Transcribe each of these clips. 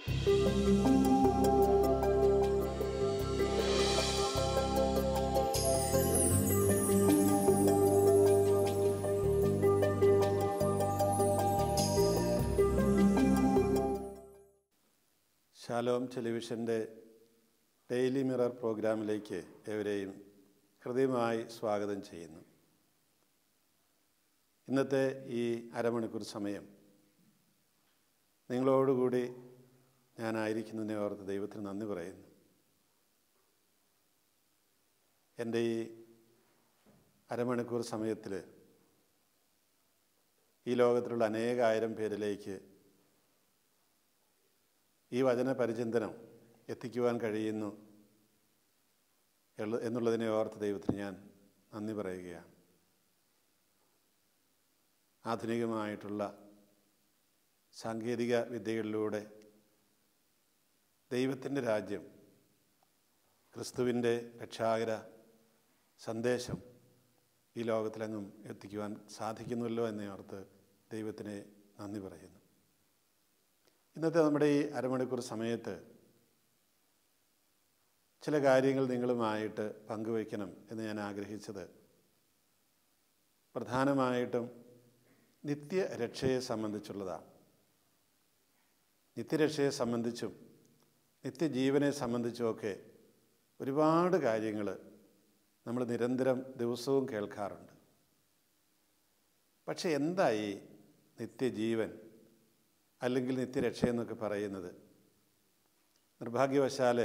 Shalom ടെലിവിഷൻ്റെ daily mirror പ്രോഗ്രാമിലേക്ക് ഏവരെയും ഹൃദയമായി സ്വാഗതം ചെയ്യുന്നു. ഇന്നത്തെ ഈ അരമണിക്കൂർ സമയം നിങ്ങളോടുകൂടി ഞാനായിരിക്കുന്നതിനെ ഓർത്ത് ദൈവത്തിന് നന്ദി പറയുന്നു. എൻ്റെ ഈ അരമണിക്കൂർ സമയത്തിൽ ഈ ലോകത്തിലുള്ള അനേകായിരം പേരിലേക്ക് ഈ വചന പരിചിന്തനം എത്തിക്കുവാൻ കഴിയുന്നു എന്നുള്ളതിനെ ഓർത്ത് ദൈവത്തിന് ഞാൻ നന്ദി പറയുകയാണ്. ആധുനികമായിട്ടുള്ള സാങ്കേതിക വിദ്യകളിലൂടെ ദൈവത്തിൻ്റെ രാജ്യം, ക്രിസ്തുവിൻ്റെ രക്ഷാകര സന്ദേശം ഈ ലോകത്തിലെങ്ങും എത്തിക്കുവാൻ സാധിക്കുന്നുവല്ലോ എന്നേ ഓർത്ത് ദൈവത്തിന് നന്ദി പറയുന്നു. ഇന്നത്തെ നമ്മുടെ ഈ അരമണിക്കൂർ സമയത്ത് ചില കാര്യങ്ങൾ നിങ്ങളുമായിട്ട് പങ്കുവയ്ക്കണം എന്ന് ഞാൻ ആഗ്രഹിച്ചത് പ്രധാനമായിട്ടും നിത്യരക്ഷയെ സംബന്ധിച്ചുള്ളതാണ്. നിത്യരക്ഷയെ സംബന്ധിച്ചും നിത്യജീവനെ സംബന്ധിച്ചുമൊക്കെ ഒരുപാട് കാര്യങ്ങൾ നമ്മൾ നിരന്തരം ദിവസവും കേൾക്കാറുണ്ട്. പക്ഷെ എന്തായി നിത്യജീവൻ അല്ലെങ്കിൽ നിത്യരക്ഷ എന്നൊക്കെ പറയുന്നത്? നിർഭാഗ്യവശാൽ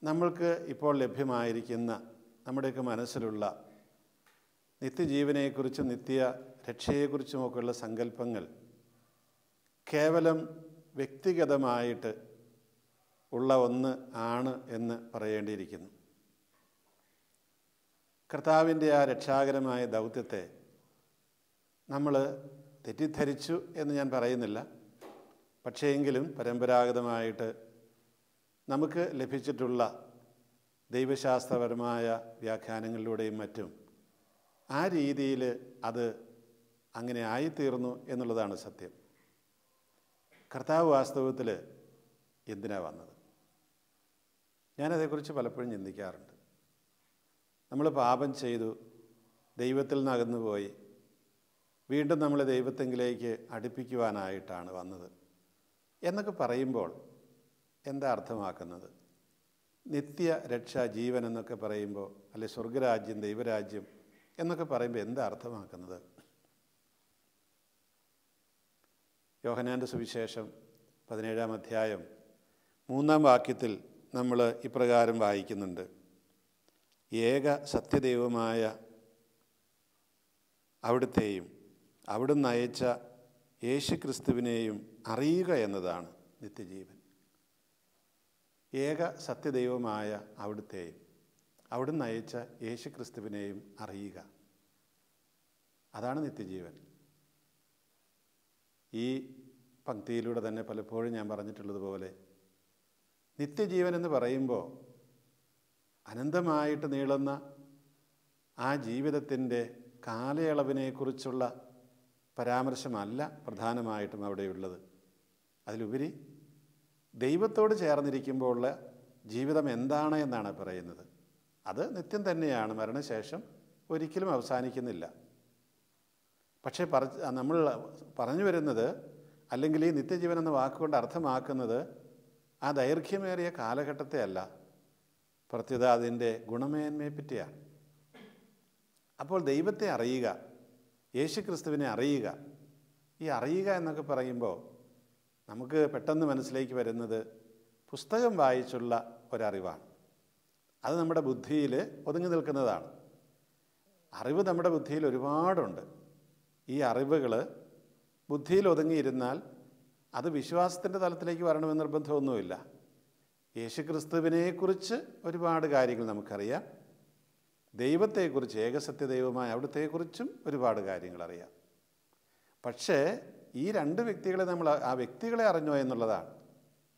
നമ്മൾക്ക് ഇപ്പോൾ ലഭ്യമായിരിക്കുന്ന നമ്മുടെയൊക്കെ മനസ്സിലുള്ള നിത്യജീവനെക്കുറിച്ചും നിത്യ രക്ഷയെക്കുറിച്ചുമൊക്കെയുള്ള സങ്കല്പങ്ങൾ കേവലം വ്യക്തിഗതമായിട്ട് ഉള്ള ഒന്ന് ആണ് എന്ന് പറയേണ്ടിയിരിക്കുന്നു. കർത്താവിൻ്റെ ആ രക്ഷാകരമായ ദൗത്യത്തെ നമ്മൾ തെറ്റിദ്ധരിച്ചു എന്ന് ഞാൻ പറയുന്നില്ല. പക്ഷേ എങ്കിലും പരമ്പരാഗതമായിട്ട് നമുക്ക് ലഭിച്ചിട്ടുള്ള ദൈവശാസ്ത്രപരമായ വ്യാഖ്യാനങ്ങളിലൂടെയും മറ്റും ആ രീതിയിൽ അത് അങ്ങനെ ആയിത്തീർന്നു എന്നുള്ളതാണ് സത്യം. കർത്താവ് വാസ്തവത്തിൽ എന്തിനാണ് വന്നത്? ഞാനതേക്കുറിച്ച് പലപ്പോഴും ചിന്തിക്കാറുണ്ട്. നമ്മൾ പാപം ചെയ്തു, ദൈവത്തിൽ നിന്ന് അകന്നുപോയി, വീണ്ടും നമ്മളെ ദൈവത്തെങ്കിലേക്ക് അടുപ്പിക്കുവാനായിട്ടാണ് വന്നത് എന്നൊക്കെ പറയുമ്പോൾ എന്താ അർത്ഥമാക്കുന്നത്? നിത്യ രക്ഷ, ജീവൻ എന്നൊക്കെ പറയുമ്പോൾ, അല്ലെ സ്വർഗരാജ്യം, ദൈവരാജ്യം എന്നൊക്കെ പറയുമ്പോൾ എന്താ അർത്ഥമാക്കുന്നത്? യോഹന്നാൻ്റെ സുവിശേഷം 17-ാം അധ്യായം 3-ാം വാക്യത്തിൽ നമ്മൾ ഇപ്രകാരം വായിക്കുന്നുണ്ട്: ഏക സത്യദൈവമായ അവിടുത്തെയും അവിടുന്ന് അയച്ച യേശുക്രിസ്തുവിനെയും അറിയുക എന്നതാണ് നിത്യജീവൻ. ഏക സത്യദൈവമായ അവിടുത്തെയും അവിടുന്ന് അയച്ച യേശുക്രിസ്തുവിനെയും അറിയുക, അതാണ് നിത്യജീവൻ. ഈ പങ്ക്തിയിലൂടെ തന്നെ പലപ്പോഴും ഞാൻ പറഞ്ഞിട്ടുള്ളതുപോലെ നിത്യജീവൻ എന്ന് പറയുമ്പോൾ അനന്തമായിട്ട് നീളുന്ന ആ ജീവിതത്തിൻ്റെ കാലയളവിനെക്കുറിച്ചുള്ള പരാമർശമല്ല പ്രധാനമായിട്ടും അവിടെയുള്ളത്. അതിലുപരി ദൈവത്തോട് ചേർന്നിരിക്കുമ്പോഴുള്ള ജീവിതം എന്താണ് എന്നാണ് പറയുന്നത്. അത് നിത്യം തന്നെയാണ്, മരണശേഷം ഒരിക്കലും അവസാനിക്കുന്നില്ല. പക്ഷേ നമ്മൾ പറഞ്ഞു വരുന്നത്, അല്ലെങ്കിൽ ഈ നിത്യജീവൻ എന്ന വാക്കുകൊണ്ട് അർത്ഥമാക്കുന്നത് ആ ദൈർഘ്യമേറിയ കാലഘട്ടത്തെ അല്ല, പ്രത്യുത അതിൻ്റെ ഗുണമേന്മയെ പറ്റിയാണ്. അപ്പോൾ ദൈവത്തെ അറിയുക, യേശുക്രിസ്തുവിനെ അറിയുക. ഈ അറിയുക എന്നൊക്കെ പറയുമ്പോൾ നമുക്ക് പെട്ടെന്ന് മനസ്സിലേക്ക് വരുന്നത് പുസ്തകം വായിച്ചുള്ള ഒരറിവാണ്. അത് നമ്മുടെ ബുദ്ധിയിൽ ഒതുങ്ങി നിൽക്കുന്നതാണ്. അറിവ് നമ്മുടെ ബുദ്ധിയിൽ ഒരുപാടുണ്ട്. ഈ അറിവുകൾ ബുദ്ധിയിൽ ഒതുങ്ങിയിരുന്നാൽ അത് വിശ്വാസത്തിൻ്റെ തലത്തിലേക്ക് വരണമെന്ന് നിർബന്ധമൊന്നുമില്ല. യേശുക്രിസ്തുവിനെക്കുറിച്ച് ഒരുപാട് കാര്യങ്ങൾ നമുക്കറിയാം. ദൈവത്തെക്കുറിച്ച്, ഏകസത്യദൈവമായ അവിടുത്തെക്കുറിച്ചും ഒരുപാട് കാര്യങ്ങൾ അറിയാം. പക്ഷേ ഈ രണ്ട് വ്യക്തികളെ നമ്മൾ ആ വ്യക്തികളെ അറിഞ്ഞോ എന്നുള്ളതാണ്.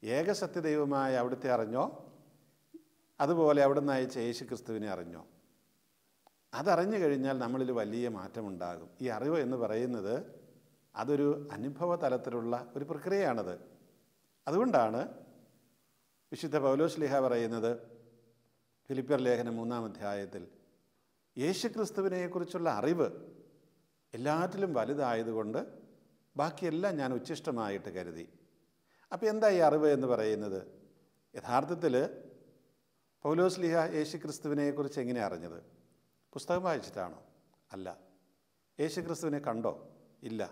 ഏകസത്യദൈവമായ അവിടുത്തെ അറിഞ്ഞോ, അതുപോലെ അവിടുന്ന് അയച്ച യേശുക്രിസ്തുവിനെ അറിഞ്ഞോ? അതറിഞ്ഞു കഴിഞ്ഞാൽ നമ്മളിൽ വലിയ മാറ്റമുണ്ടാകും. ഈ അറിവ് എന്ന് പറയുന്നത് അതൊരു അനുഭവ തലത്തിലുള്ള ഒരു പ്രക്രിയയാണത്. അതുകൊണ്ടാണ് വിശുദ്ധ പൗലോസ് ശ്ലീഹ പറയുന്നത് ഫിലിപ്പിയർ ലേഖനം 3-ാം അധ്യായത്തിൽ യേശുക്രിസ്തുവിനെക്കുറിച്ചുള്ള അറിവ് എല്ലാറ്റിലും വലുതായതുകൊണ്ട് ബാക്കിയെല്ലാം ഞാൻ ഉച്ഛിഷ്ടമായിട്ട് കരുതി. അപ്പോൾ എന്താ ഈ അറിവ് എന്ന് പറയുന്നത്? യഥാർത്ഥത്തിൽ പൗലോസ് ശ്ലീഹ യേശുക്രിസ്തുവിനെക്കുറിച്ച് എങ്ങനെ അറിഞ്ഞത്? പുസ്തകം വായിച്ചിട്ടാണോ? അല്ല. യേശുക്രിസ്തുവിനെ കണ്ടോ? ഇല്ല.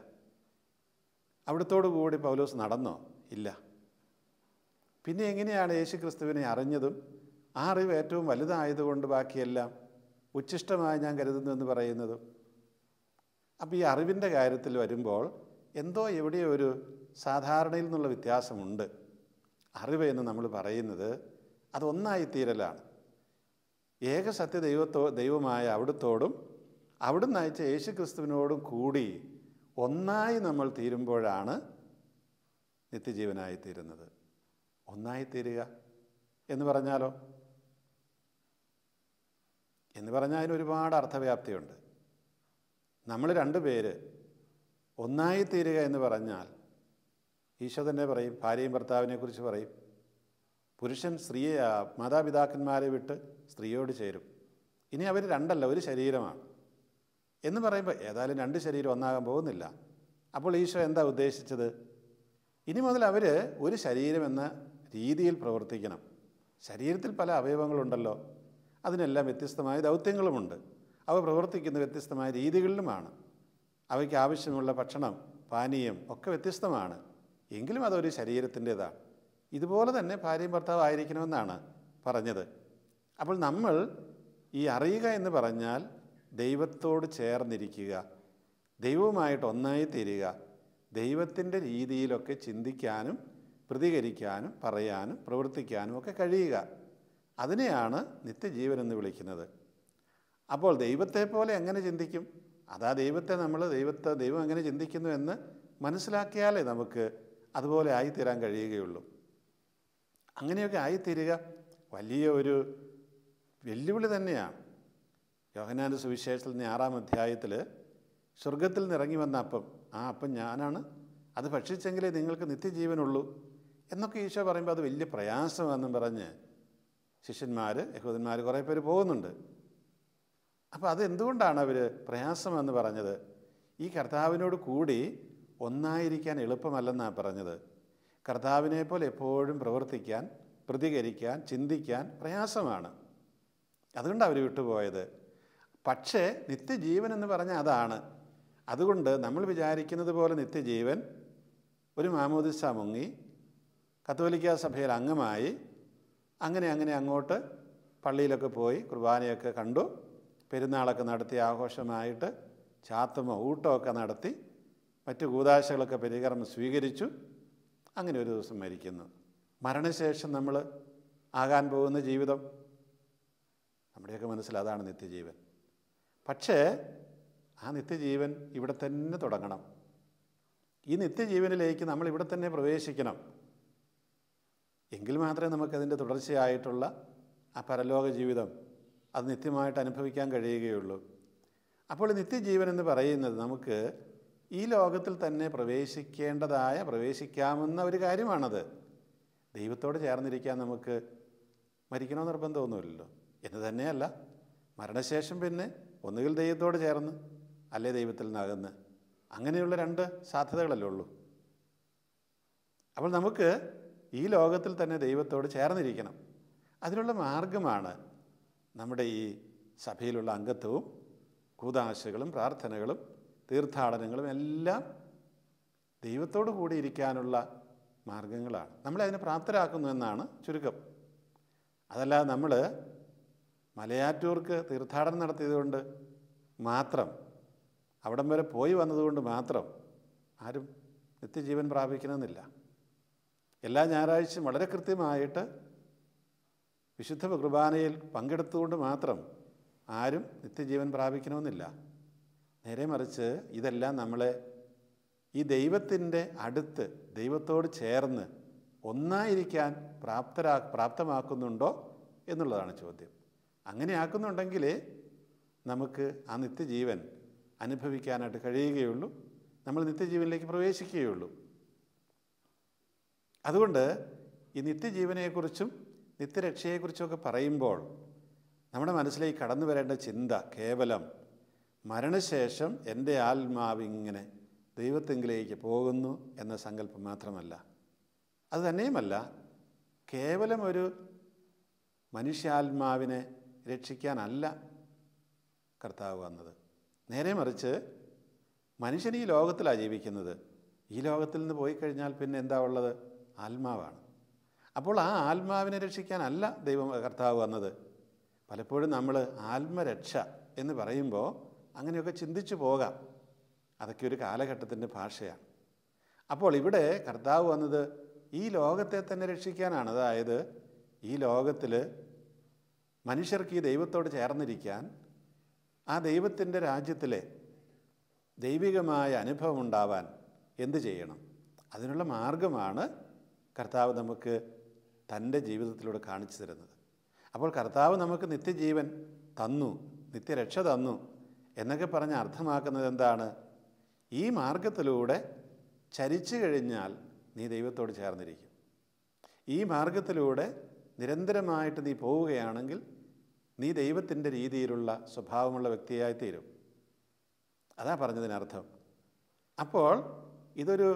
അവിടുത്തോടു കൂടി പൗലോസ് നടന്നോ? ഇല്ല. പിന്നെ എങ്ങനെയാണ് യേശുക്രിസ്തുവിനെ അറിഞ്ഞതും ആ അറിവ് ഏറ്റവും വലുതായതുകൊണ്ട് ബാക്കിയെല്ലാം ഉച്ഛിഷ്ടമായി ഞാൻ കരുതുന്നു എന്ന് പറയുന്നതും? അപ്പോൾ ഈ അറിവിൻ്റെ കാര്യത്തിൽ വരുമ്പോൾ എന്തോ എവിടെയോ ഒരു സാധാരണയിൽ നിന്നുള്ള വ്യത്യാസമുണ്ട്. അറിവ് എന്ന് നമ്മൾ പറയുന്നത് അതൊന്നായിത്തീരലാണ്. ഏകസത്യ ദൈവമായ അവിടുത്തോടും അവിടുന്ന് അയച്ച യേശുക്രിസ്തുവിനോടും കൂടി ഒന്നായി നമ്മൾ തീരുമ്പോഴാണ് നിത്യജീവനായിത്തീരുന്നത്. ഒന്നായിത്തീരുക എന്ന് പറഞ്ഞാലോ? എന്ന് പറഞ്ഞാൽ അതിന് ഒരുപാട് അർത്ഥവ്യാപ്തിയുണ്ട്. നമ്മൾ രണ്ടുപേര് ഒന്നായിത്തീരുക എന്ന് പറഞ്ഞാൽ ഈശോ തന്നെ പറയും, ഭാര്യയും ഭർത്താവിനെക്കുറിച്ച് പറയും, പുരുഷൻ സ്ത്രീയെ മാതാപിതാക്കന്മാരെ വിട്ട് സ്ത്രീയോട് ചേരും, ഇനി അവർ രണ്ടല്ല ഒരു ശരീരമാണ് എന്ന് പറയുമ്പോൾ ഏതായാലും രണ്ട് ശരീരം ഒന്നാകാൻ പോകുന്നില്ല. അപ്പോൾ ഈശോ എന്താ ഉദ്ദേശിച്ചത്? ഇനി മുതൽ അവർ ഒരു ശരീരം എന്ന രീതിയിൽ പ്രവർത്തിക്കണം. ശരീരത്തിൽ പല അവയവങ്ങളുണ്ടല്ലോ, അതിനെല്ലാം വ്യത്യസ്തമായ ദൗത്യങ്ങളുമുണ്ട്. അവ പ്രവർത്തിക്കുന്ന വ്യത്യസ്തമായ രീതികളിലുമാണ്. അവയ്ക്ക് ആവശ്യമുള്ള ഭക്ഷണം പാനീയം ഒക്കെ വ്യത്യസ്തമാണ്. എങ്കിലും അതൊരു ശരീരത്തിൻ്റേതാണ്. ഇതുപോലെ തന്നെ ഭാര്യയും ഭർത്താവ് ആയിരിക്കണമെന്നാണ് പറഞ്ഞത്. അപ്പോൾ നമ്മൾ ഈ അറിയുക എന്ന് പറഞ്ഞാൽ ദൈവത്തോട് ചേർന്നിരിക്കുക, ദൈവവുമായിട്ട് ഒന്നായി തീരുക, ദൈവത്തിൻ്റെ രീതിയിലൊക്കെ ചിന്തിക്കാനും പ്രതികരിക്കാനും പറയാനും പ്രവർത്തിക്കാനും ഒക്കെ കഴിയുക. അതിനെയാണ് നിത്യജീവൻ എന്ന് വിളിക്കുന്നത്. അപ്പോൾ ദൈവത്തെ പോലെ എങ്ങനെ ചിന്തിക്കും? അതാ ദൈവം എങ്ങനെ ചിന്തിക്കുന്നു എന്ന് മനസ്സിലാക്കിയാലേ നമുക്ക് അതുപോലെ ആയിത്തീരാൻ കഴിയുകയുള്ളൂ. അങ്ങനെയൊക്കെ ആയിത്തീരുക വലിയ ഒരു വെല്ലുവിളി തന്നെയാണ്. യോഹന്നാൻ്റെ സുവിശേഷത്തിൽ 6-ാം അധ്യായത്തിൽ സ്വർഗത്തിൽ നിന്നിറങ്ങി വന്ന അപ്പം, ആ അപ്പം ഞാനാണ്, അത് ഭക്ഷിച്ചെങ്കിലേ നിങ്ങൾക്ക് നിത്യജീവനുള്ളൂ എന്നൊക്കെ ഈശോ പറയുമ്പോൾ അത് വലിയ പ്രയാസമാണെന്നും പറഞ്ഞ് യഹൂദന്മാർ കുറേ പേര് പോകുന്നുണ്ട്. അപ്പോൾ അതെന്തുകൊണ്ടാണ് അവർ പ്രയാസമെന്ന് പറഞ്ഞത്? ഈ കർത്താവിനോട് കൂടി ഒന്നായിരിക്കാൻ എളുപ്പമല്ലെന്നാണ് പറഞ്ഞത്. കർത്താവിനെ പോലെ എപ്പോഴും പ്രവർത്തിക്കാൻ, പ്രതികരിക്കാൻ, ചിന്തിക്കാൻ പ്രയാസമാണ്. അതുകൊണ്ടാണ് അവർ വിട്ടുപോയത്. പക്ഷേ നിത്യജീവൻ എന്ന് പറഞ്ഞാൽ അതാണ്. അതുകൊണ്ട് നമ്മൾ വിചാരിക്കുന്നത് പോലെ നിത്യജീവൻ ഒരു മാമോദിസ മുങ്ങി കത്തോലിക്ക സഭയിൽ അംഗമായി അങ്ങനെ അങ്ങോട്ട് പള്ളിയിലൊക്കെ പോയി കുർബാനയൊക്കെ കണ്ടു, പെരുന്നാളൊക്കെ നടത്തി ആഘോഷമായിട്ട് ചാത്തമോ ഊട്ടമൊക്കെ നടത്തി മറ്റു കൂദാശകളൊക്കെ പരികർമ്മം സ്വീകരിച്ചു, അങ്ങനെ ഒരു ദിവസം മരിക്കുന്നു. മരണശേഷം നമ്മൾ ആകാൻ പോകുന്ന ജീവിതം നമ്മുടെയൊക്കെ മനസ്സിൽ അതാണ് നിത്യജീവൻ. പക്ഷേ ആ നിത്യജീവൻ ഇവിടെ തന്നെ തുടങ്ങണം. ഈ നിത്യജീവനിലേക്ക് നമ്മൾ ഇവിടെ തന്നെ പ്രവേശിക്കണം. എങ്കിൽ മാത്രമേ നമുക്കതിൻ്റെ തുടർച്ചയായിട്ടുള്ള ആ പരലോക ജീവിതം അത് നിത്യമായിട്ട് അനുഭവിക്കാൻ കഴിയുകയുള്ളൂ. അപ്പോൾ നിത്യജീവൻ എന്ന് പറയുന്നത് നമുക്ക് ഈ ലോകത്തിൽ തന്നെ പ്രവേശിക്കാമെന്ന ഒരു കാര്യമാണത്. ദൈവത്തോട് ചേർന്നിരിക്കാൻ നമുക്ക് മരിക്കണമെന്ന് നിർബന്ധമൊന്നുമില്ലല്ലോ. എന്ന് തന്നെയല്ല, മരണശേഷം പിന്നെ ഒന്നുകിൽ ദൈവത്തോട് ചേർന്ന് അല്ലേ ദൈവത്തിൽ നിന്നകന്ന്, അങ്ങനെയുള്ള രണ്ട് സാധ്യതകളല്ലേ ഉള്ളൂ. അപ്പോൾ നമുക്ക് ഈ ലോകത്തിൽ തന്നെ ദൈവത്തോട് ചേർന്നിരിക്കണം. അതിനുള്ള മാർഗമാണ് നമ്മുടെ ഈ സഭയിലുള്ള അംഗത്വവും കൂദാശകളും പ്രാർത്ഥനകളും തീർത്ഥാടനങ്ങളും എല്ലാം ദൈവത്തോടു കൂടി ഇരിക്കാനുള്ള മാർഗങ്ങളാണ്. നമ്മളെ അതിനെ പ്രാപ്തരാക്കുന്നു എന്നാണ് ചുരുക്കം. അതല്ലാതെ നമ്മൾ മലയാറ്റൂർക്ക് തീർത്ഥാടനം നടത്തിയതുകൊണ്ട് മാത്രം, അവിടം വരെ പോയി വന്നതുകൊണ്ട് മാത്രം ആരും നിത്യജീവൻ പ്രാപിക്കണമെന്നില്ല. എല്ലാ ഞായറാഴ്ചയും വളരെ കൃത്യമായിട്ട് വിശുദ്ധ കുർബാനയിൽ പങ്കെടുത്തുകൊണ്ട് മാത്രം ആരും നിത്യജീവൻ പ്രാപിക്കണമെന്നില്ല. നേരെ മറിച്ച് ഇതെല്ലാം നമ്മളെ ഈ ദൈവത്തിൻ്റെ അടുത്ത് ദൈവത്തോട് ചേർന്ന് ഒന്നായിരിക്കാൻ പ്രാപ്തമാക്കുന്നുണ്ടോ എന്നുള്ളതാണ് ചോദ്യം. അങ്ങനെ ആക്കുന്നുണ്ടെങ്കിൽ നമുക്ക് ആ നിത്യജീവൻ അനുഭവിക്കാനായിട്ട് കഴിയുകയുള്ളൂ. നമ്മൾ നിത്യജീവനിലേക്ക് പ്രവേശിക്കുകയുള്ളൂ. അതുകൊണ്ട് ഈ നിത്യജീവനെക്കുറിച്ചും നിത്യരക്ഷയെക്കുറിച്ചുമൊക്കെ പറയുമ്പോൾ നമ്മുടെ മനസ്സിലേക്ക് കടന്നു വരേണ്ട ചിന്ത കേവലം മരണശേഷം എൻ്റെ ആത്മാവ് ഇങ്ങനെ ദൈവത്തെങ്കിലേക്ക് പോകുന്നു എന്ന സങ്കല്പം മാത്രമല്ല. അതുതന്നെയുമല്ല കേവലം ഒരു മനുഷ്യാത്മാവിനെ രക്ഷിക്കാനല്ല കർത്താവ് വന്നത്. നേരെ മറിച്ച് മനുഷ്യൻ ഈ ലോകത്തിലാണ് ജീവിക്കുന്നത്. ഈ ലോകത്തിൽ നിന്ന് പോയി കഴിഞ്ഞാൽ പിന്നെ എന്താ ഉള്ളത്? ആത്മാവാണ്. അപ്പോൾ ആ ആത്മാവിനെ രക്ഷിക്കാനല്ല കർത്താവ് വന്നത്. പലപ്പോഴും നമ്മൾ ആത്മരക്ഷ എന്ന് പറയുമ്പോൾ അങ്ങനെയൊക്കെ ചിന്തിച്ചു പോകാം. അതൊക്കെ ഒരു കാലഘട്ടത്തിൻ്റെ ഭാഷയാണ്. അപ്പോൾ ഇവിടെ കർത്താവ് വന്നത് ഈ ലോകത്തെ തന്നെ രക്ഷിക്കാനാണ്. അതായത് ഈ ലോകത്തിൽ മനുഷ്യർക്ക് ഈ ദൈവത്തോട് ചേർന്നിരിക്കാൻ, ആ ദൈവത്തിൻ്റെ രാജ്യത്തിലെ ദൈവികമായ അനുഭവം ഉണ്ടാവാൻ എന്ത് ചെയ്യണം? അതിനുള്ള മാർഗമാണ് കർത്താവ് നമുക്ക് തൻ്റെ ജീവിതത്തിലൂടെ കാണിച്ചു തരുന്നത്. അപ്പോൾ കർത്താവ് നമുക്ക് നിത്യജീവൻ തന്നു, നിത്യരക്ഷ തന്നു എന്നൊക്കെ പറഞ്ഞ് അർത്ഥമാക്കുന്നത് എന്താണ്? ഈ മാർഗത്തിലൂടെ ചരിച്ചു കഴിഞ്ഞാൽ നീ ദൈവത്തോട് ചേർന്നിരിക്കും. ഈ മാർഗത്തിലൂടെ നിരന്തരമായിട്ട് നീ പോവുകയാണെങ്കിൽ നീ ദൈവത്തിൻ്റെ രീതിയിലുള്ള സ്വഭാവമുള്ള വ്യക്തിയായി തീരും. അതാ പറഞ്ഞതിനർത്ഥം. അപ്പോൾ ഇതൊരു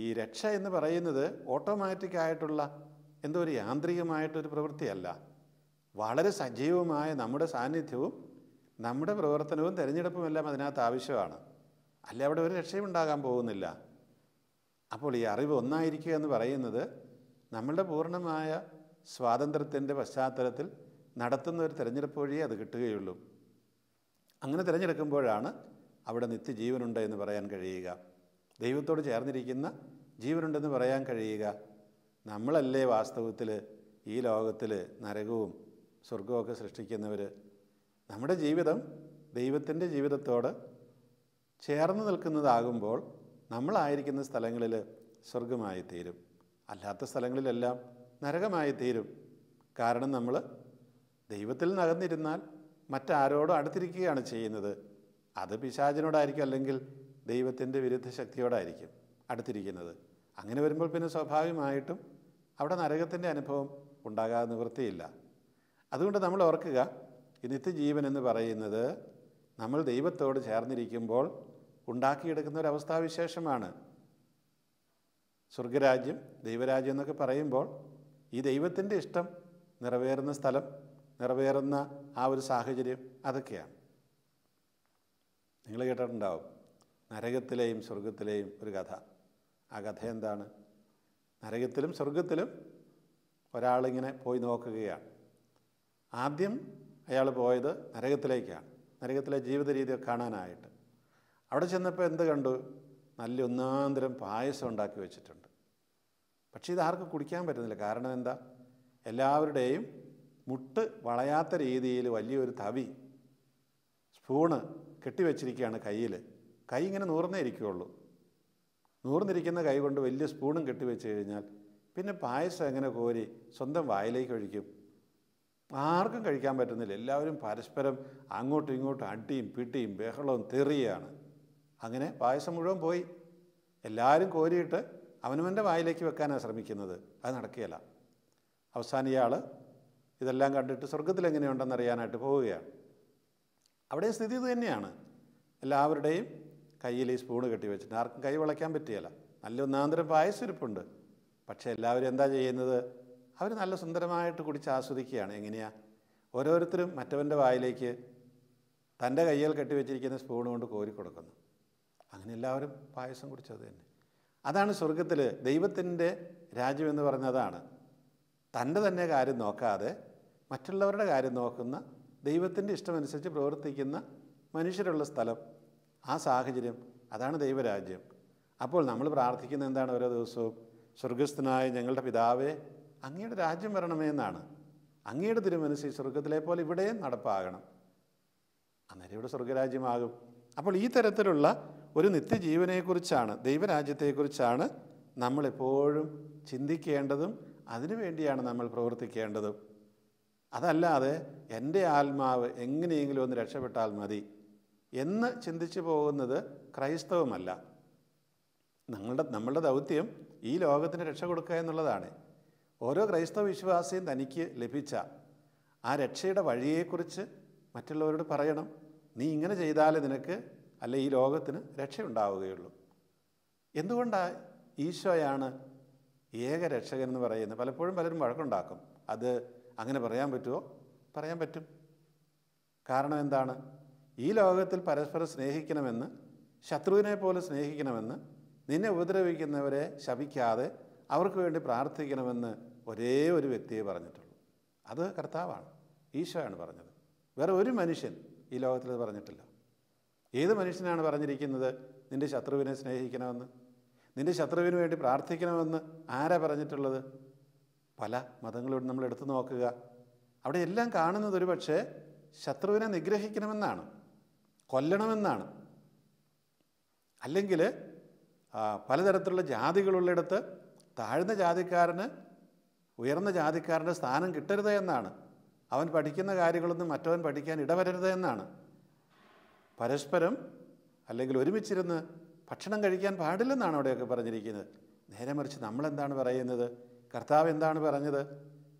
ഈ രക്ഷ എന്ന് പറയുന്നത് ഓട്ടോമാറ്റിക്കായിട്ടുള്ള എന്തോ ഒരു യാന്ത്രികമായിട്ടൊരു പ്രവൃത്തിയല്ല. വളരെ സജീവമായ നമ്മുടെ സാന്നിധ്യവും നമ്മുടെ പ്രവർത്തനവും തിരഞ്ഞെടുപ്പുമെല്ലാം അതിനകത്ത് ആവശ്യമാണ്. അല്ല അവിടെ ഒരു രക്ഷയും ഉണ്ടാകാൻ പോകുന്നില്ല. അപ്പോൾ ഈ അറിവ് ഒന്നായിരിക്കുക എന്ന് പറയുന്നത് നമ്മളുടെ പൂർണ്ണമായ സ്വാതന്ത്ര്യത്തിൻ്റെ പശ്ചാത്തലത്തിൽ നടത്തുന്ന ഒരു തിരഞ്ഞെടുപ്പ് വഴിയേ അത് കിട്ടുകയുള്ളൂ. അങ്ങനെ തിരഞ്ഞെടുക്കുമ്പോഴാണ് അവിടെ നിത്യജീവനുണ്ട് എന്ന് പറയാൻ കഴിയുക, ദൈവത്തോട് ചേർന്നിരിക്കുന്ന ജീവനുണ്ടെന്ന് പറയാൻ കഴിയുക. നമ്മളല്ലേ വാസ്തവത്തിൽ ഈ ലോകത്തിൽ നരകവും സ്വർഗവുമൊക്കെ സൃഷ്ടിക്കുന്നവർ. നമ്മുടെ ജീവിതം ദൈവത്തിൻ്റെ ജീവിതത്തോട് ചേർന്ന് നിൽക്കുന്നതാകുമ്പോൾ നമ്മളായിരിക്കുന്ന സ്ഥലങ്ങളിൽ സ്വർഗമായി തീരും, അല്ലാത്ത സ്ഥലങ്ങളിലെല്ലാം നരകമായി തീരും. കാരണം നമ്മൾ ദൈവത്തിൽ നകന്നിരുന്നാൽ മറ്റാരോടും അടുത്തിരിക്കുകയാണ് ചെയ്യുന്നത്. അത് പിശാചിനോടായിരിക്കും, അല്ലെങ്കിൽ ദൈവത്തിൻ്റെ വിരുദ്ധ ശക്തിയോടായിരിക്കും അടുത്തിരിക്കുന്നത്. അങ്ങനെ വരുമ്പോൾ പിന്നെ സ്വാഭാവികമായിട്ടും അവിടെ നരകത്തിൻ്റെ അനുഭവം ഉണ്ടാകാതെ നിവൃത്തിയില്ല. അതുകൊണ്ട് നമ്മൾ ഓർക്കുക, ഈ നിത്യജീവൻ എന്ന് പറയുന്നത് നമ്മൾ ദൈവത്തോട് ചേർന്നിരിക്കുമ്പോൾ ഉണ്ടാക്കിയെടുക്കുന്ന ഒരു അവസ്ഥാവിശേഷമാണ്. സ്വർഗരാജ്യം, ദൈവരാജ്യം എന്നൊക്കെ പറയുമ്പോൾ ഈ ദൈവത്തിൻ്റെ ഇഷ്ടം നിറവേറുന്ന സ്ഥലം, നിറവേറുന്ന ആ ഒരു സാഹചര്യം, അതൊക്കെയാണ്. നിങ്ങൾ കേട്ടിട്ടുണ്ടാവും നരകത്തിലെയും സ്വർഗത്തിലെയും ഒരു കഥ. ആ കഥ എന്താണ്? നരകത്തിലും സ്വർഗത്തിലും ഒരാളിങ്ങനെ പോയി നോക്കുകയാണ്. ആദ്യം അയാൾ പോയത് നരകത്തിലേക്കാണ്, നരകത്തിലെ ജീവിത രീതി കാണാനായിട്ട്. അവിടെ ചെന്നപ്പോൾ എന്ത് കണ്ടു? നല്ല ഒന്നാന്തരം പായസം ഉണ്ടാക്കി വെച്ചിട്ടുണ്ട്. പക്ഷേ ഇതാർക്കും കുടിക്കാൻ പറ്റുന്നില്ല. കാരണം എന്താ? എല്ലാവരുടെയും മുട്ട് വളയാത്ത രീതിയിൽ വലിയൊരു തവി, സ്പൂണ് കെട്ടിവെച്ചിരിക്കുകയാണ് കയ്യിൽ. കൈ ഇങ്ങനെ നൂർന്നേ ഇരിക്കുകയുള്ളൂ. നൂർന്നിരിക്കുന്ന കൈ കൊണ്ട് വലിയ സ്പൂണും കെട്ടിവെച്ച് കഴിഞ്ഞാൽ പിന്നെ പായസം എങ്ങനെ കോരി സ്വന്തം വായിലേക്ക് ഒഴിക്കും? ആർക്കും കഴിക്കാൻ പറ്റുന്നില്ല. എല്ലാവരും പരസ്പരം അങ്ങോട്ടും ഇങ്ങോട്ടും അടിയും പിടിയും ബഹളവും തെറിയാണ്. അങ്ങനെ പായസം മുഴുവൻ പോയി. എല്ലാവരും കോരിയിട്ട് അവനവൻ്റെ വായിലേക്ക് വെക്കാനാണ് ശ്രമിക്കുന്നത്. അത് നടക്കുകയില്ല. അവസാനം ഇയാൾ ഇതെല്ലാം കണ്ടിട്ട് സ്വർഗത്തിലെങ്ങനെയുണ്ടെന്ന് അറിയാനായിട്ട് പോവുകയാണ്. അവിടെ സ്ഥിതി ഇത് തന്നെയാണ്. എല്ലാവരുടെയും കയ്യിൽ ഈ സ്പൂണ് കെട്ടി വെച്ചിട്ട് ആർക്കും കൈ വിളയ്ക്കാൻ പറ്റുകയില്ല. നല്ല ഒന്നാന്തരം പായസരിപ്പുണ്ട്. പക്ഷേ എല്ലാവരും എന്താ ചെയ്യുന്നത്? അവർ നല്ല സുന്ദരമായിട്ട് കുടിച്ച് ആസ്വദിക്കുകയാണ്. എങ്ങനെയാണ്? ഓരോരുത്തരും മറ്റവൻ്റെ വായിലേക്ക് തൻ്റെ കയ്യിൽ കെട്ടിവെച്ചിരിക്കുന്ന സ്പൂൺ കൊണ്ട് കോരി കൊടുക്കുന്നു. അങ്ങനെ എല്ലാവരും പായസം കുടിച്ചത് തന്നെ. അതാണ് സ്വർഗത്തിൽ ദൈവത്തിൻ്റെ രാജ്യം എന്ന് പറയുന്നതാണ്. തൻ്റെ തന്നെ കാര്യം നോക്കാതെ മറ്റുള്ളവരുടെ കാര്യം നോക്കുന്ന, ദൈവത്തിൻ്റെ ഇഷ്ടമനുസരിച്ച് പ്രവർത്തിക്കുന്ന മനുഷ്യരുള്ള സ്ഥലം, ആ സാഹചര്യം, അതാണ് ദൈവരാജ്യം. അപ്പോൾ നമ്മൾ പ്രാർത്ഥിക്കുന്നത് എന്താണ്? ഓരോ ദിവസവും സ്വർഗസ്ഥനായ ഞങ്ങളുടെ പിതാവേ, അങ്ങയുടെ രാജ്യം വരണമേ എന്നാണ്. അങ്ങയുടെ തിരുമനസ് ഈ സ്വർഗത്തിലെ പോലെ ഇവിടെയും നടപ്പാകണം. അന്നേരം ഇവിടെ സ്വർഗരാജ്യമാകും. അപ്പോൾ ഈ തരത്തിലുള്ള ഒരു നിത്യജീവനെക്കുറിച്ചാണ്, ദൈവരാജ്യത്തെക്കുറിച്ചാണ് നമ്മളെപ്പോഴും ചിന്തിക്കേണ്ടതും അതിനുവേണ്ടിയാണ് നമ്മൾ പ്രവർത്തിക്കേണ്ടതും. അതല്ലാതെ എൻ്റെ ആത്മാവ് എങ്ങനെയെങ്കിലും ഒന്ന് രക്ഷപ്പെട്ടാൽ മതി എന്ന് ചിന്തിച്ചു പോകുന്നത് ക്രൈസ്തവമല്ല. നമ്മളുടെ ദൗത്യം ഈ ലോകത്തിന് രക്ഷ കൊടുക്കുക എന്നുള്ളതാണ്. ഓരോ ക്രൈസ്തവ വിശ്വാസിയും തനിക്ക് ലഭിച്ച ആ രക്ഷയുടെ വഴിയെക്കുറിച്ച് മറ്റുള്ളവരോട് പറയണം. നീ ഇങ്ങനെ ചെയ്താലേ നിനക്ക് അല്ല ഈ ലോകത്തിന് രക്ഷയുണ്ടാവുകയുള്ളൂ. എന്തുകൊണ്ടാണ് ഈശോയാണ് ഏക രക്ഷകൻ എന്ന് പറയുന്നത്? പലപ്പോഴും പലരും വഴക്കുണ്ടാക്കും. അത് അങ്ങനെ പറയാൻ പറ്റുമോ? പറയാൻ പറ്റും. കാരണം എന്താണ്? ഈ ലോകത്തിൽ പരസ്പരം സ്നേഹിക്കണമെന്ന്, ശത്രുവിനെ പോലെ സ്നേഹിക്കണമെന്ന്, നിന്നെ ഉപദ്രവിക്കുന്നവരെ ശപിക്കാതെ അവർക്ക് വേണ്ടി പ്രാർത്ഥിക്കണമെന്ന് ഒരേ ഒരു വ്യക്തിയെ പറഞ്ഞിട്ടുള്ളൂ. അത് കർത്താവാണ്, ഈശോയാണ് പറഞ്ഞത്. വേറെ ഒരു മനുഷ്യൻ ഈ ലോകത്തിൽ പറഞ്ഞിട്ടില്ല. ഏത് മനുഷ്യനാണ് പറഞ്ഞിരിക്കുന്നത് നിൻ്റെ ശത്രുവിനെ സ്നേഹിക്കണമെന്ന്, നിൻ്റെ ശത്രുവിന് വേണ്ടി പ്രാർത്ഥിക്കണമെന്ന്? ആരാ പറഞ്ഞിട്ടുള്ളത്? പല മതങ്ങളോട് നമ്മൾ എടുത്തു നോക്കുക. അവിടെ എല്ലാം കാണുന്നത് ഒരു പക്ഷേ ശത്രുവിനെ നിഗ്രഹിക്കണമെന്നാണ്, കൊല്ലണമെന്നാണ്. അല്ലെങ്കിൽ പലതരത്തിലുള്ള ജാതികളുള്ളിടത്ത് താഴ്ന്ന ജാതിക്കാരന് ഉയർന്ന ജാതിക്കാരൻ്റെ സ്ഥാനം കിട്ടരുത് എന്നാണ്. അവൻ പഠിക്കുന്ന കാര്യങ്ങളൊന്നും മറ്റവൻ പഠിക്കാൻ ഇടവരരുത് എന്നാണ്. പരസ്പരം അല്ലെങ്കിൽ ഒരുമിച്ചിരുന്ന് ഭക്ഷണം കഴിക്കാൻ പാടില്ലെന്നാണ് അവിടെയൊക്കെ പറഞ്ഞിരിക്കുന്നത്. നേരെ മറിച്ച് നമ്മളെന്താണ് പറയുന്നത്? കർത്താവ് എന്താണ് പറഞ്ഞത്?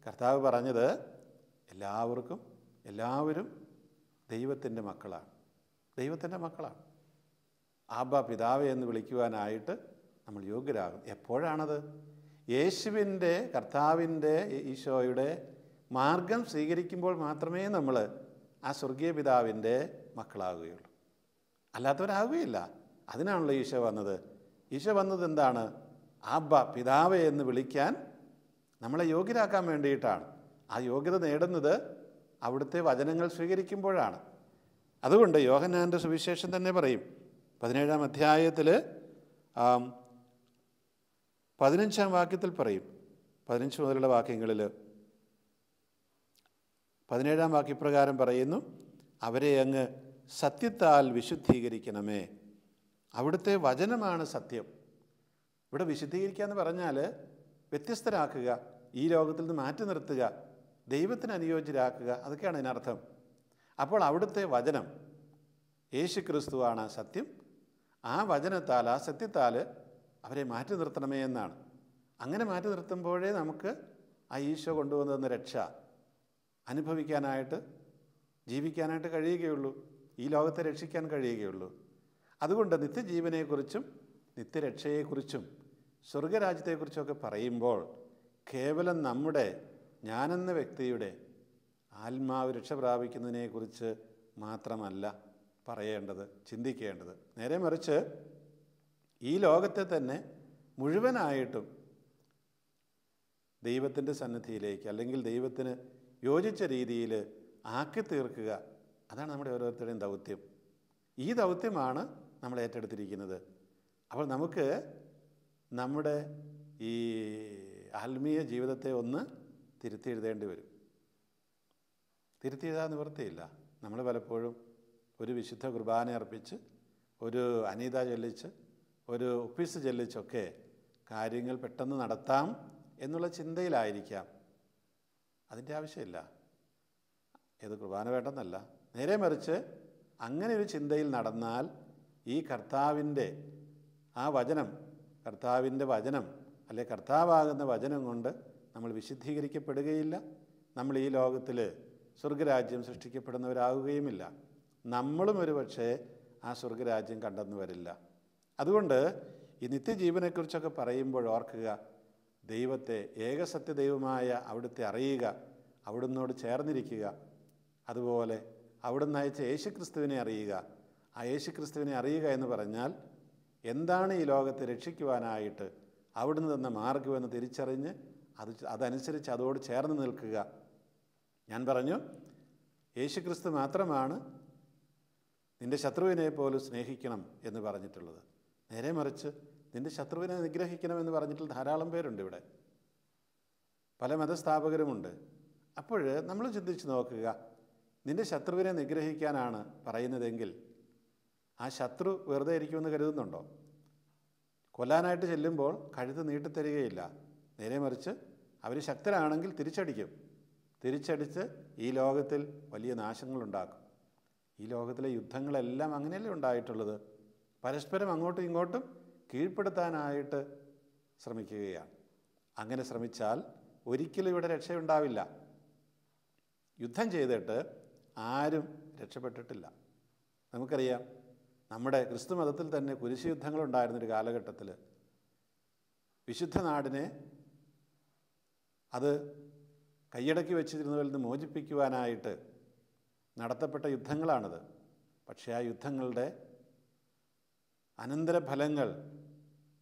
കർത്താവ് പറഞ്ഞത് എല്ലാവരും ദൈവത്തിൻ്റെ മക്കളാണ്, ദൈവത്തിൻ്റെ മക്കളാണ്. ആബ പിതാവേ എന്ന് വിളിക്കുവാനായിട്ട് നമ്മൾ യോഗ്യരാകും. എപ്പോഴാണത്? യേശുവിൻ്റെ, കർത്താവിൻ്റെ, ഈശോയുടെ മാർഗം സ്വീകരിക്കുമ്പോൾ മാത്രമേ നമ്മൾ ആ സ്വർഗീയ പിതാവിൻ്റെ മക്കളാകുകയുള്ളൂ. അല്ലാത്തവരാകുകയില്ല. അതിനാണല്ലോ ഈശോ വന്നത്. ഈശോ വന്നത് എന്താണ്? ആബ്ബ പിതാവേ എന്ന് വിളിക്കാൻ നമ്മളെ യോഗ്യരാക്കാൻ വേണ്ടിയിട്ടാണ്. ആ യോഗ്യത നേടുന്നത് അവിടുത്തെ വചനങ്ങൾ സ്വീകരിക്കുമ്പോഴാണ്. അതുകൊണ്ട് യോഹന്നാൻ്റെ സുവിശേഷം തന്നെ പറയും, 17-ാം അധ്യായത്തിൽ 15-ാം വാക്യത്തിൽ പറയും, 15 മുതലുള്ള വാക്യങ്ങളിൽ 17-ാം വാക്യപ്രകാരം പറയുന്നു, അവരെ അങ്ങ് സത്യത്താൽ വിശുദ്ധീകരിക്കണമേ. അവിടുത്തെ വചനമാണ് സത്യം. ഇവിടെ വിശുദ്ധീകരിക്കുക എന്ന് പറഞ്ഞാൽ വ്യത്യസ്തരാക്കുക, ഈ ലോകത്തിൽ നിന്ന് മാറ്റി നിർത്തുക, ദൈവത്തിന് അനുയോജ്യരാക്കുക, അതൊക്കെയാണ് ഇതിനർത്ഥം. അപ്പോൾ അവിടുത്തെ വചനം യേശു ക്രിസ്തുവാണ് സത്യം. ആ വചനത്താൽ, ആ സത്യത്താൽ അവരെ മാറ്റി നിർത്തണമേ എന്നാണ്. അങ്ങനെ മാറ്റി നിർത്തുമ്പോഴേ നമുക്ക് ആ ഈശോ കൊണ്ടുവന്ന രക്ഷ അനുഭവിക്കാനായിട്ട്, ജീവിക്കാനായിട്ട് കഴിയുകയുള്ളൂ, ഈ ലോകത്തെ രക്ഷിക്കാൻ കഴിയുകയുള്ളൂ. അതുകൊണ്ട് നിത്യജീവനെക്കുറിച്ചും നിത്യരക്ഷയെക്കുറിച്ചും സ്വർഗരാജ്യത്തെക്കുറിച്ചൊക്കെ പറയുമ്പോൾ കേവലം നമ്മുടെ ഞാനെന്ന വ്യക്തിയുടെ ആത്മാവ് രക്ഷ പ്രാപിക്കുന്നതിനെക്കുറിച്ച് മാത്രമല്ല പറയേണ്ടത്, ചിന്തിക്കേണ്ടത്. നേരെ മറിച്ച് ഈ ലോകത്തെ തന്നെ മുഴുവനായിട്ടും ദൈവത്തിൻ്റെ സന്നിധിയിലേക്ക്, അല്ലെങ്കിൽ ദൈവത്തിന് യോജിച്ച രീതിയിൽ ആക്കി തീർക്കുക. അതാണ് നമ്മുടെ ഓരോരുത്തരുടെയും ദൗത്യം. ഈ ദൗത്യമാണ് നമ്മൾ ഏറ്റെടുത്തിരിക്കുന്നത്. അപ്പോൾ നമുക്ക് നമ്മുടെ ഈ ആത്മീയ ജീവിതത്തെ ഒന്ന് തിരുത്തി എഴുതേണ്ടി വരും. തിരുത്തി എഴുതാൻ നിവൃത്തിയില്ല. നമ്മൾ പലപ്പോഴും ഒരു വിശുദ്ധ കുർബാന അർപ്പിച്ച്, ഒരു അനീത ചൊല്ലിച്ച്, ഒരു ഒപ്പീസ് ചൊല്ലിച്ചൊക്കെ കാര്യങ്ങൾ പെട്ടെന്ന് നടത്താം എന്നുള്ള ചിന്തയിലായിരിക്കാം. അതിൻ്റെ ആവശ്യമില്ല. ഏത് കുർബാന വേണ്ടെന്നല്ല, നേരെ മറിച്ച് അങ്ങനെ ഒരു ചിന്തയിൽ നടന്നാൽ ഈ കർത്താവിൻ്റെ ആ വചനം, കർത്താവിൻ്റെ വചനം അല്ലെ കർത്താവാകുന്ന വചനം കൊണ്ട് നമ്മൾ വിശുദ്ധീകരിക്കപ്പെടുകയില്ല. നമ്മൾ ഈ ലോകത്തിൽ സ്വർഗരാജ്യം സൃഷ്ടിക്കപ്പെടുന്നവരാകുകയുമില്ല. നമ്മളും ഒരു പക്ഷേ ആ സ്വർഗരാജ്യം കണ്ടെന്ന് വരില്ല. അതുകൊണ്ട് ഈ നിത്യജീവനെക്കുറിച്ചൊക്കെ പറയുമ്പോൾ ഓർക്കുക, ദൈവത്തെ, ഏകസത്യ ദൈവമായ അവിടുത്തെ അറിയുക, അവിടുന്നോട് ചേർന്നിരിക്കുക. അതുപോലെ അവിടുന്ന് അയച്ച യേശുക്രിസ്തുവിനെ അറിയുക. ആ യേശുക്രിസ്തുവിനെ അറിയുക എന്ന് പറഞ്ഞാൽ എന്താണ് ഈ ലോകത്തെ രക്ഷിക്കുവാനായിട്ട് അവിടുന്ന് തന്ന മാർഗമെന്ന് തിരിച്ചറിഞ്ഞ് അതനുസരിച്ച് അതോട് ചേർന്ന് നിൽക്കുക. ഞാൻ പറഞ്ഞു, യേശുക്രിസ്തു മാത്രമാണ് നിൻ്റെ ശത്രുവിനെ പോലും സ്നേഹിക്കണം എന്ന് പറഞ്ഞിട്ടുള്ളത്. നേരെ മറിച്ച് നിൻ്റെ ശത്രുവിനെ നിഗ്രഹിക്കണമെന്ന് പറഞ്ഞിട്ടുള്ള ധാരാളം പേരുണ്ട് ഇവിടെ, പല മതസ്ഥാപകരുമുണ്ട്. അപ്പോൾ നമ്മൾ ചിന്തിച്ച് നോക്കുക, നിൻ്റെ ശത്രുവിനെ നിഗ്രഹിക്കാനാണ് പറയുന്നതെങ്കിൽ ആ ശത്രു വെറുതെ ഇരിക്കുമെന്ന് കരുതുന്നുണ്ടോ? കൊല്ലാനായിട്ട് ചെല്ലുമ്പോൾ കഴുത്ത് നീട്ടിത്തരികയില്ല. നേരെ മറിച്ച് അവർ ശക്തരാണെങ്കിൽ തിരിച്ചടിച്ച് ഈ ലോകത്തിൽ വലിയ നാശങ്ങളുണ്ടാക്കും. ഈ ലോകത്തിലെ യുദ്ധങ്ങളെല്ലാം അങ്ങനെയല്ലേ ഉണ്ടായിട്ടുള്ളത്. പരസ്പരം അങ്ങോട്ടും ഇങ്ങോട്ടും കീഴ്പ്പെടുത്താനായിട്ട് ശ്രമിക്കുകയാണ്. അങ്ങനെ ശ്രമിച്ചാൽ ഒരിക്കലും ഇവിടെ രക്ഷയുണ്ടാവില്ല. യുദ്ധം ചെയ്തിട്ട് ആരും രക്ഷപ്പെട്ടിട്ടില്ല. നമുക്കറിയാം, നമ്മുടെ ക്രിസ്തു മതത്തിൽ തന്നെ കുരിശ് യുദ്ധങ്ങളുണ്ടായിരുന്നൊരു കാലഘട്ടത്തിൽ വിശുദ്ധ നാടിനെ അത് കൈയടക്കി വെച്ചിരുന്നതിൽ നിന്ന് മോചിപ്പിക്കുവാനായിട്ട് നടത്തപ്പെട്ട യുദ്ധങ്ങളാണത്. പക്ഷേ ആ യുദ്ധങ്ങളുടെ അനന്തരഫലങ്ങൾ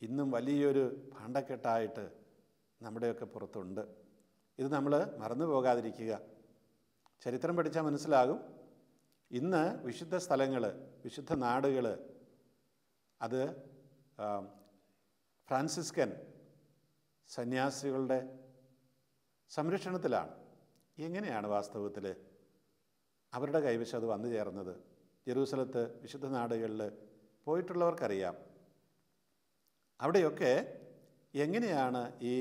ഇന്നും വലിയൊരു ഭാണ്ഡക്കെട്ടായിട്ട് നമ്മുടെയൊക്കെ പുറത്തുണ്ട്. ഇത് നമ്മൾ മറന്നു പോകാതിരിക്കുക. ചരിത്രം പഠിച്ചാൽ മനസ്സിലാകും. ഇന്ന് വിശുദ്ധ സ്ഥലങ്ങൾ, വിശുദ്ധ നാടുകൾ അത് ഫ്രാൻസിസ്കൻ സന്യാസികളുടെ സംരക്ഷണത്തിലാണ്. എങ്ങനെയാണ് വാസ്തവത്തിൽ അവരുടെ കൈവശം അത് വന്നു ചേർന്നത്? ജെറൂസലത്ത് വിശുദ്ധ നാടുകളിൽ പോയിട്ടുള്ളവർക്കറിയാം. അവിടെയൊക്കെ എങ്ങനെയാണ് ഈ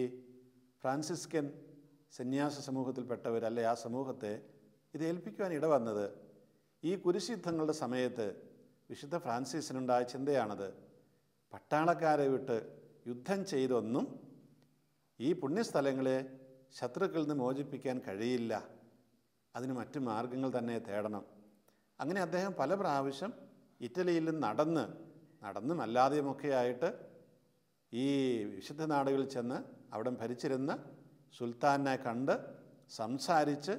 ഫ്രാൻസിസ്കൻ സന്യാസ സമൂഹത്തിൽപ്പെട്ടവർ അല്ലെ ആ സമൂഹത്തെ ഇത് ഏൽപ്പിക്കുവാൻ ഇടവന്നത്? ഈ കുരിശ് യുദ്ധങ്ങളുടെ സമയത്ത് വിശുദ്ധ ഫ്രാൻസിസിനുണ്ടായ ചിന്തയാണത്. പട്ടാളക്കാരെ വിട്ട് യുദ്ധം ചെയ്തൊന്നും ഈ പുണ്യസ്ഥലങ്ങളെ ശത്രുക്കളിൽ നിന്ന് മോചിപ്പിക്കാൻ കഴിയില്ല. അതിന് മറ്റു മാർഗങ്ങൾ തന്നെ തേടണം. അങ്ങനെ അദ്ദേഹം പല പ്രാവശ്യം ഇറ്റലിയിൽ നടന്നും അല്ലാതെയുമൊക്കെയായിട്ട് ഈ വിശുദ്ധ നാടുകളിൽ ചെന്ന് അവിടെ ഭരിച്ചിരുന്ന സുൽത്താനെ കണ്ട് സംസാരിച്ച്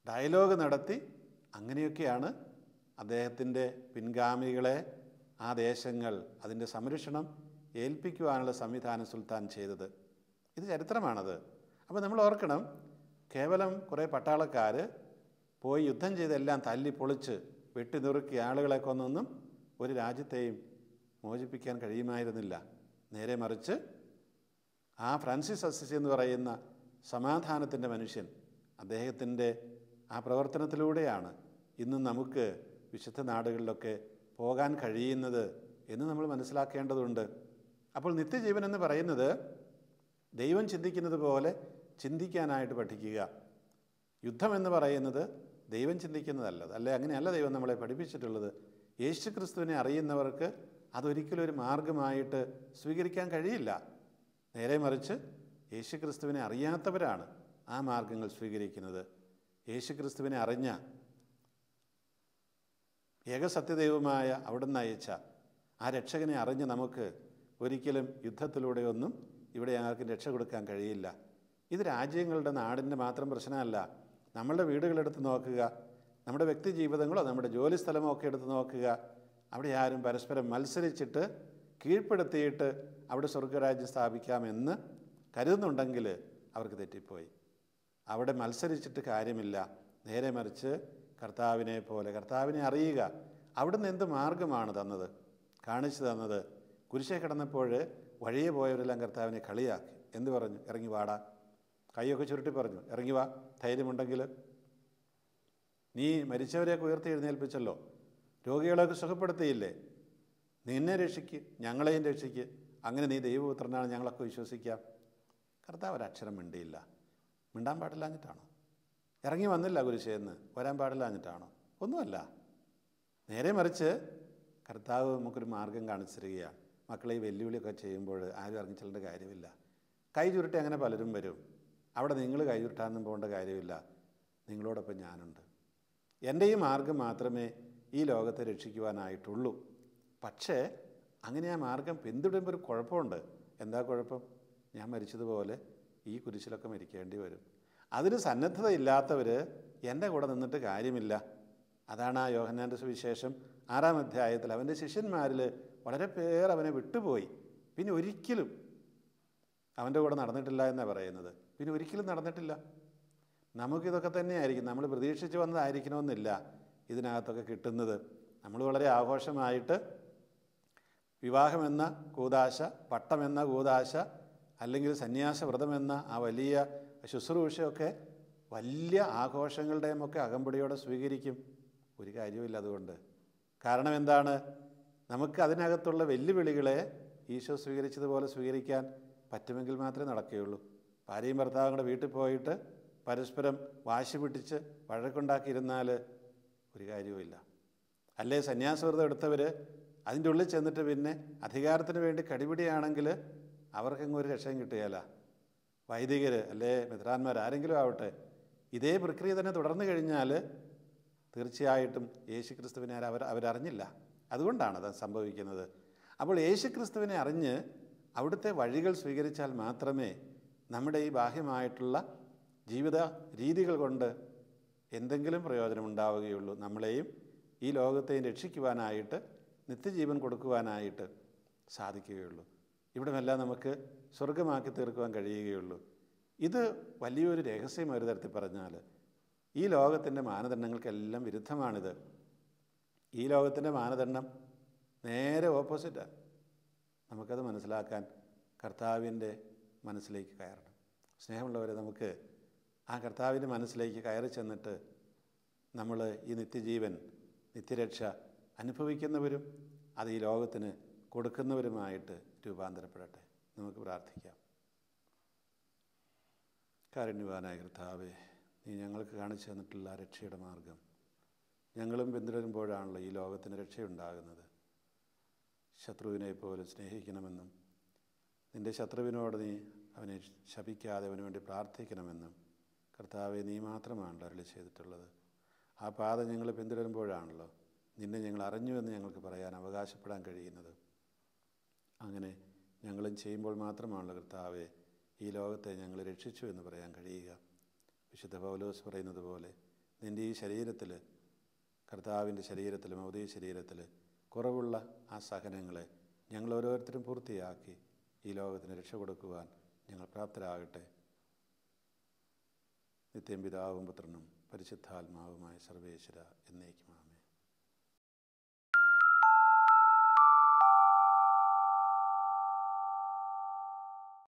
ഡയലോഗ് നടത്തി അങ്ങനെയൊക്കെയാണ് അദ്ദേഹത്തിൻ്റെ പിൻഗാമികളെ ആ ദേശങ്ങൾ അതിൻ്റെ സംരക്ഷണം ഏൽപ്പിക്കുവാനുള്ള സംവിധാനം സുൽത്താൻ ചെയ്തത്. ഇത് ചരിത്രമാണത്. അപ്പോൾ നമ്മൾ ഓർക്കണം, കേവലം കുറേ പട്ടാളക്കാർ പോയി യുദ്ധം ചെയ്തെല്ലാം തല്ലി പൊളിച്ച് വെട്ടി നുറുക്കി ആളുകളെ കൊന്നൊന്നും ഒരു രാജ്യത്തെയും മോചിപ്പിക്കാൻ കഴിയുമായിരുന്നില്ല. നേരെ മറിച്ച് ആ ഫ്രാൻസിസ് അസിസി എന്ന് പറയുന്ന സമാധാനത്തിൻ്റെ മനുഷ്യൻ, അദ്ദേഹത്തിൻ്റെ ആ പ്രവർത്തനത്തിലൂടെയാണ് ഇന്നും നമുക്ക് വിശുദ്ധ നാടുകളിലൊക്കെ പോകാൻ കഴിയുന്നത് എന്ന് നമ്മൾ മനസ്സിലാക്കേണ്ടതുണ്ട്. അപ്പോൾ നിത്യജീവൻ എന്ന് പറയുന്നത് ദൈവം ചിന്തിക്കുന്നത് പോലെ ചിന്തിക്കാനായിട്ട് പഠിക്കുക. യുദ്ധം എന്ന് പറയുന്നത് ദൈവം ചിന്തിക്കുന്നതല്ല, അങ്ങനെയല്ല ദൈവം നമ്മളെ പഠിപ്പിച്ചിട്ടുള്ളത്. യേശുക്രിസ്തുവിനെ അറിയുന്നവർക്ക് അതൊരിക്കലും ഒരു മാർഗമായിട്ട് സ്വീകരിക്കാൻ കഴിയില്ല. നേരെ മറിച്ച് യേശുക്രിസ്തുവിനെ അറിയാത്തവരാണ് ആ മാർഗങ്ങൾ സ്വീകരിക്കുന്നത്. യേശുക്രിസ്തുവിനെ അറിഞ്ഞ ഏകസത്യദൈവമായ അവിടുന്ന് അയച്ച ആ രക്ഷകനെ അറിഞ്ഞ് നമുക്ക് ഒരിക്കലും യുദ്ധത്തിലൂടെയൊന്നും ഇവിടെ ആർക്കും രക്ഷ കൊടുക്കാൻ കഴിയില്ല. ഇത് രാജ്യങ്ങളുടെ നാടിൻ്റെ മാത്രം പ്രശ്നമല്ല. നമ്മളുടെ വീടുകളെടുത്ത് നോക്കുക, നമ്മുടെ വ്യക്തി ജീവിതങ്ങളോ നമ്മുടെ ജോലി സ്ഥലമോ ഒക്കെ എടുത്ത് നോക്കുക. അവിടെ ആരും പരസ്പരം മത്സരിച്ചിട്ട് കീഴ്പ്പെടുത്തിയിട്ട് അവിടെ സ്വർഗരാജ്യം സ്ഥാപിക്കാമെന്ന് കരുതുന്നുണ്ടെങ്കിൽ അവർക്ക് തെറ്റിപ്പോയി. അവിടെ മത്സരിച്ചിട്ട് കാര്യമില്ല. നേരെ മറിച്ച് കർത്താവിനെ പോലെ കർത്താവിനെ അറിയുക. അവിടുന്ന് എന്ത് മാർഗമാണ് കാണിച്ചു തന്നത്? കുരിശേ കിടന്നപ്പോൾ വഴിയെ പോയവരെല്ലാം കർത്താവിനെ കളിയാക്കി. എന്ത് പറഞ്ഞു? ഇറങ്ങി വാടാ. കൈയൊക്കെ ചുരുട്ടി പറഞ്ഞു, ഇറങ്ങി വാ, ധൈര്യമുണ്ടെങ്കിൽ. നീ മരിച്ചവരെയൊക്കെ ഉയർത്തി എഴുന്നേൽപ്പിച്ചല്ലോ, രോഗികളെയൊക്കെ സുഖപ്പെടുത്തിയില്ലേ, നിന്നെ രക്ഷിക്ക്, ഞങ്ങളെയും രക്ഷിക്ക്, അങ്ങനെ നീ ദൈവപുത്രനാണ് ഞങ്ങളൊക്കെ വിശ്വസിക്കാം. കർത്താവ് ഒരക്ഷരം മിണ്ടിയില്ല. മിണ്ടാൻ പാടില്ലാഞ്ഞിട്ടാണോ? ഇറങ്ങി വന്നില്ല കുരിശേന്ന് വരാൻ പാടില്ലാഞ്ഞിട്ടാണോ? ഒന്നുമല്ല. നേരെ മറിച്ച് കർത്താവ് നമുക്കൊരു മാർഗം കാണിച്ചു തരികയാണ്. മക്കളെ ഈ വെല്ലുവിളിയൊക്കെ ചെയ്യുമ്പോൾ ആരും ഇറങ്ങിച്ചെല്ലേണ്ട കാര്യമില്ല. കൈ ചുരുട്ടി അങ്ങനെ പലരും വരും. അവിടെ നിങ്ങൾ കൈ ചുരുട്ടാനൊന്നും പോകേണ്ട കാര്യമില്ല. നിങ്ങളോടൊപ്പം ഞാനുണ്ട്. എൻ്റെ ഈ മാർഗം മാത്രമേ ഈ ലോകത്തെ രക്ഷിക്കുവാനായിട്ടുള്ളൂ. പക്ഷേ അങ്ങനെ ആ മാർഗം പിന്തുടരുമ്പോൾ ഒരു കുഴപ്പമുണ്ട്. എന്താ കുഴപ്പം? ഞാൻ മരിച്ചതുപോലെ ഈ കുരിശിലൊക്കെ മരിക്കേണ്ടി വരും. അതിന് സന്നദ്ധതയില്ലാത്തവർ എൻ്റെ കൂടെ നിന്നിട്ട് കാര്യമില്ല. അതാണ് ആ യോഹന്നാൻ്റെ സുവിശേഷം 6-ാം അധ്യായത്തിൽ അവൻ്റെ ശിഷ്യന്മാരിൽ വളരെ പേർ അവനെ വിട്ടുപോയി. പിന്നെ ഒരിക്കലും അവൻ്റെ കൂടെ നടന്നിട്ടില്ല എന്നാണ് പറയുന്നത്. പിന്നെ ഒരിക്കലും നടന്നിട്ടില്ല. നമുക്കിതൊക്കെ തന്നെയായിരിക്കും. നമ്മൾ പ്രതീക്ഷിച്ച് വന്നതായിരിക്കണമെന്നില്ല ഇതിനകത്തൊക്കെ കിട്ടുന്നത്. നമ്മൾ വളരെ ആഘോഷമായിട്ട് വിവാഹമെന്ന കൂദാശ, പട്ടമെന്ന കൂദാശ, അല്ലെങ്കിൽ സന്യാസവ്രതമെന്ന ആ വലിയ ശുശ്രൂഷയൊക്കെ വലിയ ആഘോഷങ്ങളുടെയുമൊക്കെ അകമ്പടിയോടെ സ്വീകരിക്കും. ഒരു കാര്യമില്ല അതുകൊണ്ട്. കാരണം എന്താണ്? നമുക്ക് അതിനകത്തുള്ള വെല്ലുവിളികളെ ഈശോ സ്വീകരിച്ചതുപോലെ സ്വീകരിക്കാൻ പറ്റുമെങ്കിൽ മാത്രമേ നടക്കുകയുള്ളൂ. ഭാര്യയും ഭർത്താവും കൂടെ വീട്ടിൽ പോയിട്ട് പരസ്പരം വാശി പിടിച്ച് വഴക്കുണ്ടാക്കിയിരുന്നാൽ ഒരു കാര്യവുമില്ല. അല്ലേ സന്യാസവ്രതം എടുത്തവർ അതിൻ്റെ ഉള്ളിൽ ചെന്നിട്ട് പിന്നെ അധികാരത്തിന് വേണ്ടി കടിപിടിയാണെങ്കിൽ അവർക്കെങ്ങും ഒരു രക്ഷയും കിട്ടുകയില്ല. വൈദികർ അല്ലേ മെത്രാന്മാർ ആരെങ്കിലും ആവട്ടെ, ഇതേ പ്രക്രിയ തന്നെ തുടർന്നു കഴിഞ്ഞാൽ തീർച്ചയായിട്ടും യേശുക്രിസ്തുവിനെ അവരറിഞ്ഞില്ല. അതുകൊണ്ടാണ് അത് സംഭവിക്കുന്നത്. അപ്പോൾ യേശുക്രിസ്തുവിനെ അറിഞ്ഞ് അവിടുത്തെ വഴികൾ സ്വീകരിച്ചാൽ മാത്രമേ നമ്മുടെ ഈ ബാഹ്യമായിട്ടുള്ള ജീവിത രീതികൾ കൊണ്ട് എന്തെങ്കിലും പ്രയോജനം ഉണ്ടാവുകയുള്ളൂ. നമ്മളെയും ഈ ലോകത്തെയും രക്ഷിക്കുവാനായിട്ട്, നിത്യജീവൻ കൊടുക്കുവാനായിട്ട് സാധിക്കുകയുള്ളൂ. ഇവിടമെല്ലാം നമുക്ക് സ്വർഗമാക്കി തീർക്കുവാൻ കഴിയുകയുള്ളൂ. ഇത് വലിയൊരു രഹസ്യം ഒരു തരത്തിൽ പറഞ്ഞാൽ. ഈ ലോകത്തിൻ്റെ മാനദണ്ഡങ്ങൾക്കെല്ലാം വിരുദ്ധമാണിത്. ഈ ലോകത്തിൻ്റെ മാനദണ്ഡം നേരെ ഓപ്പോസിറ്റാണ്. നമുക്കത് മനസ്സിലാക്കാൻ കർത്താവിൻ്റെ മനസ്സിലേക്ക് കയറണം. സ്നേഹമുള്ളവരെ, നമുക്ക് ആ കർത്താവിൻ്റെ മനസ്സിലേക്ക് കയറി ചെന്നിട്ട് നമ്മൾ ഈ നിത്യജീവൻ, നിത്യരക്ഷ അനുഭവിക്കുന്നവരും അത് ഈ ലോകത്തിന് കൊടുക്കുന്നവരുമായിട്ട് രൂപാന്തരപ്പെടട്ടെ. നമുക്ക് പ്രാർത്ഥിക്കാം. കാരുണ്യവാനായ കർത്താവേ, നീ ഞങ്ങൾക്ക് കാണിച്ചു തന്നിട്ടുള്ള രക്ഷയുടെ മാർഗം ഞങ്ങളും പിന്തുടരുമ്പോഴാണല്ലോ ഈ ലോകത്തിന് രക്ഷയുണ്ടാകുന്നത്. ശത്രുവിനെ പോലും സ്നേഹിക്കണമെന്നും നിൻ്റെ ശത്രുവിനോട് നീ അവനെ ശപിക്കാതെ അവന് വേണ്ടി പ്രാർത്ഥിക്കണമെന്നും കർത്താവെ നീ മാത്രമാണല്ലോ അരുളി ചെയ്തിട്ടുള്ളത്. ആ പാത ഞങ്ങൾ പിന്തുടരുമ്പോഴാണല്ലോ നിന്നെ ഞങ്ങൾ അറിഞ്ഞുവെന്ന് ഞങ്ങൾക്ക് പറയാൻ അവകാശപ്പെടാൻ കഴിയുന്നത്. അങ്ങനെ ഞങ്ങളും ചെയ്യുമ്പോൾ മാത്രമാണല്ലോ കർത്താവെ ഈ ലോകത്തെ ഞങ്ങൾ രക്ഷിച്ചു എന്ന് പറയാൻ കഴിയുക. വിശുദ്ധ പൗലോസ് പറയുന്നത് പോലെ നിൻ്റെ ഈ ശരീരത്തിൽ, കർത്താവിൻ്റെ ശരീരത്തിൽ, മൗദീയ ശരീരത്തിൽ കുറവുള്ള ആ സഹനങ്ങളെ ഞങ്ങൾ ഓരോരുത്തരും പൂർത്തിയാക്കി ഈ ലോകത്തിന് രക്ഷ കൊടുക്കുവാൻ ഞങ്ങൾ പ്രാപ്തരാകട്ടെ. നിത്യം പിതാവും പുത്രനും പരിശുദ്ധാത്മാവുമായ സർവേശ്വര എന്നേക്കുമാണ്.